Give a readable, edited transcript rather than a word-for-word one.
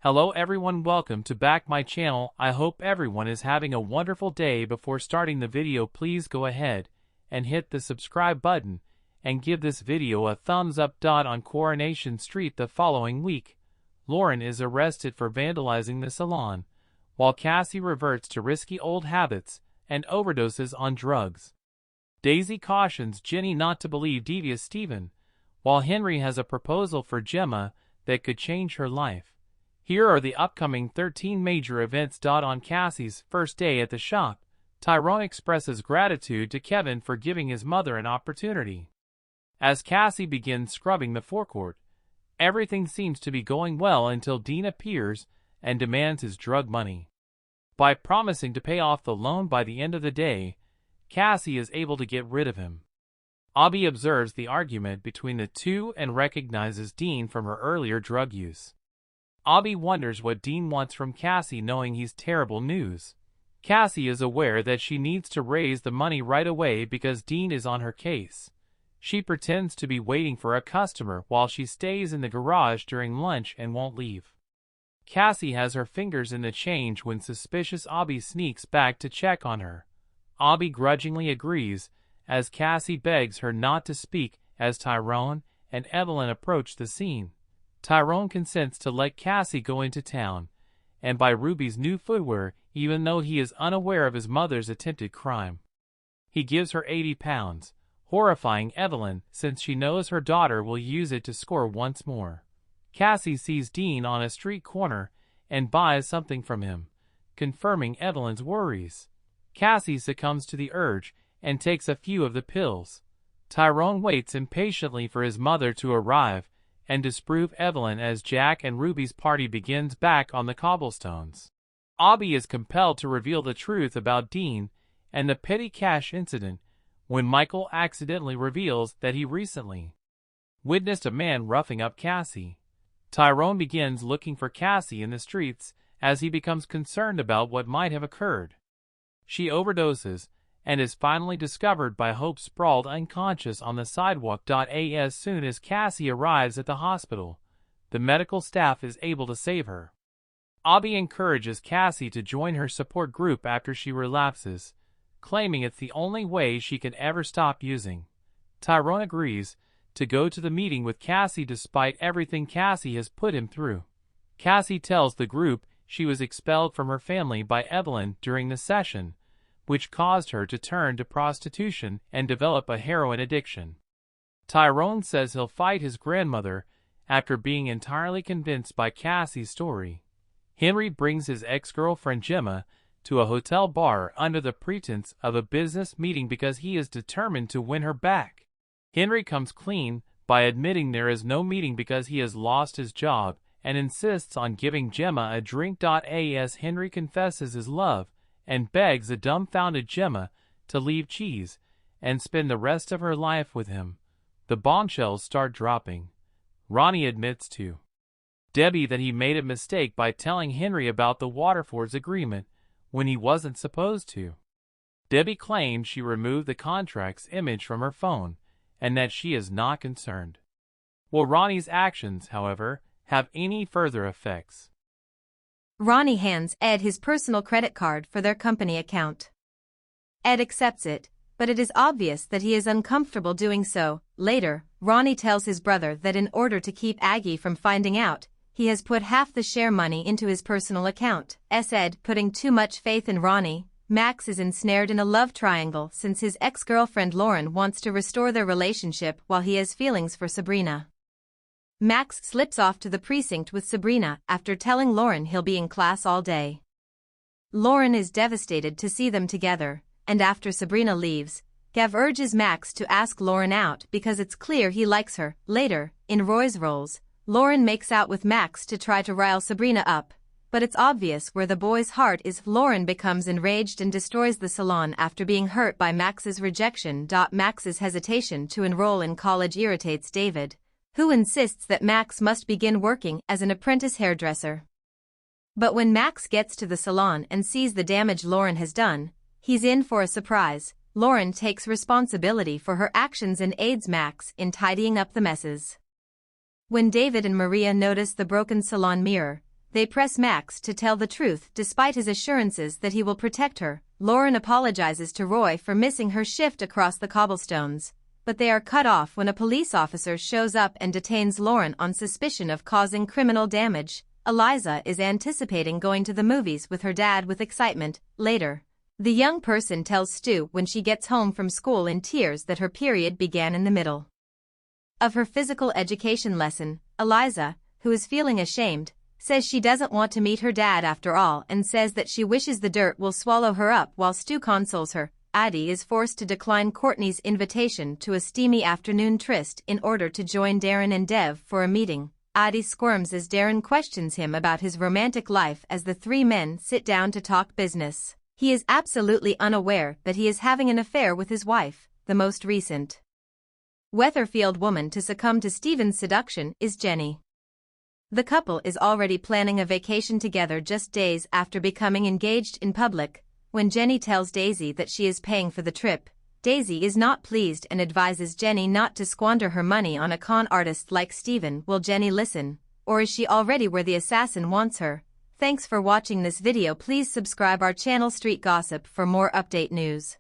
Hello everyone, welcome to back my channel. I hope everyone is having a wonderful day. Before starting the video, please go ahead and hit the subscribe button and give this video a thumbs up. On Coronation Street the following week, Lauren is arrested for vandalizing the salon, while Cassie reverts to risky old habits and overdoses on drugs. Daisy cautions Jenny not to believe devious Stephen, while Henry has a proposal for Gemma that could change her life. Here are the upcoming 13 major events. On Cassie's first day at the shop, Tyrone expresses gratitude to Kevin for giving his mother an opportunity. As Cassie begins scrubbing the forecourt, everything seems to be going well until Dean appears and demands his drug money. By promising to pay off the loan by the end of the day, Cassie is able to get rid of him. Abby observes the argument between the two and recognizes Dean from her earlier drug use. Abby wonders what Dean wants from Cassie, knowing he's terrible news. Cassie is aware that she needs to raise the money right away because Dean is on her case. She pretends to be waiting for a customer while she stays in the garage during lunch and won't leave. Cassie has her fingers in the change when suspicious Abby sneaks back to check on her. Abby grudgingly agrees, as Cassie begs her not to speak as Tyrone and Evelyn approach the scene. Tyrone consents to let Cassie go into town and buy Ruby's new footwear, even though he is unaware of his mother's attempted crime. He gives her £80, horrifying Evelyn since she knows her daughter will use it to score once more. Cassie sees Dean on a street corner and buys something from him, confirming Evelyn's worries. Cassie succumbs to the urge and takes a few of the pills. Tyrone waits impatiently for his mother to arrive and disprove Evelyn as Jack and Ruby's party begins back on the cobblestones. Abby is compelled to reveal the truth about Dean and the petty cash incident when Michael accidentally reveals that he recently witnessed a man roughing up Cassie. Tyrone begins looking for Cassie in the streets as he becomes concerned about what might have occurred. She overdoses and is finally discovered by Hope sprawled unconscious on the sidewalk. As soon as Cassie arrives at the hospital, the medical staff is able to save her. Abby encourages Cassie to join her support group after she relapses, claiming it's the only way she can ever stop using. Tyrone agrees to go to the meeting with Cassie despite everything Cassie has put him through. Cassie tells the group she was expelled from her family by Evelyn during the session, which caused her to turn to prostitution and develop a heroin addiction. Tyrone says he'll fight his grandmother after being entirely convinced by Cassie's story. Henry brings his ex-girlfriend Gemma to a hotel bar under the pretense of a business meeting because he is determined to win her back. Henry comes clean by admitting there is no meeting because he has lost his job and insists on giving Gemma a drink. As Henry confesses his love and begs a dumbfounded Gemma to leave Cheese and spend the rest of her life with him, the bombshells start dropping. Ronnie admits to Debbie that he made a mistake by telling Henry about the Waterfords agreement when he wasn't supposed to. Debbie claims she removed the contract's image from her phone and that she is not concerned. Will Ronnie's actions, however, have any further effects? Ronnie hands Ed his personal credit card for their company account. Ed accepts it, but it is obvious that he is uncomfortable doing so. Later, Ronnie tells his brother that in order to keep Aggie from finding out, he has put half the share money into his personal account. Ed putting too much faith in Ronnie, Max is ensnared in a love triangle since his ex-girlfriend Lauren wants to restore their relationship while he has feelings for Sabrina. Max slips off to the precinct with Sabrina after telling Lauren he'll be in class all day. Lauren is devastated to see them together, and after Sabrina leaves, Gav urges Max to ask Lauren out because it's clear he likes her. Later, in Roy's roles, Lauren makes out with Max to try to rile Sabrina up, but it's obvious where the boy's heart is. Lauren becomes enraged and destroys the salon after being hurt by Max's rejection. Max's hesitation to enroll in college irritates David, who insists that Max must begin working as an apprentice hairdresser. But when Max gets to the salon and sees the damage Lauren has done, he's in for a surprise. Lauren takes responsibility for her actions and aids Max in tidying up the messes. When David and Maria notice the broken salon mirror, They press Max to tell the truth despite his assurances that he will protect her. Lauren apologizes to Roy for missing her shift across the cobblestones, but they are cut off when a police officer shows up and detains Lauren on suspicion of causing criminal damage. Eliza is anticipating going to the movies with her dad with excitement. Later, the young person tells Stu when she gets home from school in tears that her period began in the middle of her physical education lesson. Eliza, who is feeling ashamed, says she doesn't want to meet her dad after all and says that she wishes the dirt will swallow her up while Stu consoles her. Addie is forced to decline Courtney's invitation to a steamy afternoon tryst in order to join Darren and Dev for a meeting. Addie squirms as Darren questions him about his romantic life as the three men sit down to talk business. He is absolutely unaware that he is having an affair with his wife. The most recent Weatherfield woman to succumb to Steven's seduction is Jenny. The couple is already planning a vacation together just days after becoming engaged in public. When Jenny tells Daisy that she is paying for the trip, Daisy is not pleased and advises Jenny not to squander her money on a con artist like Steven. Will Jenny listen, or is she already where the assassin wants her? Thanks for watching this video. Please subscribe our channel Street Gossip for more update news.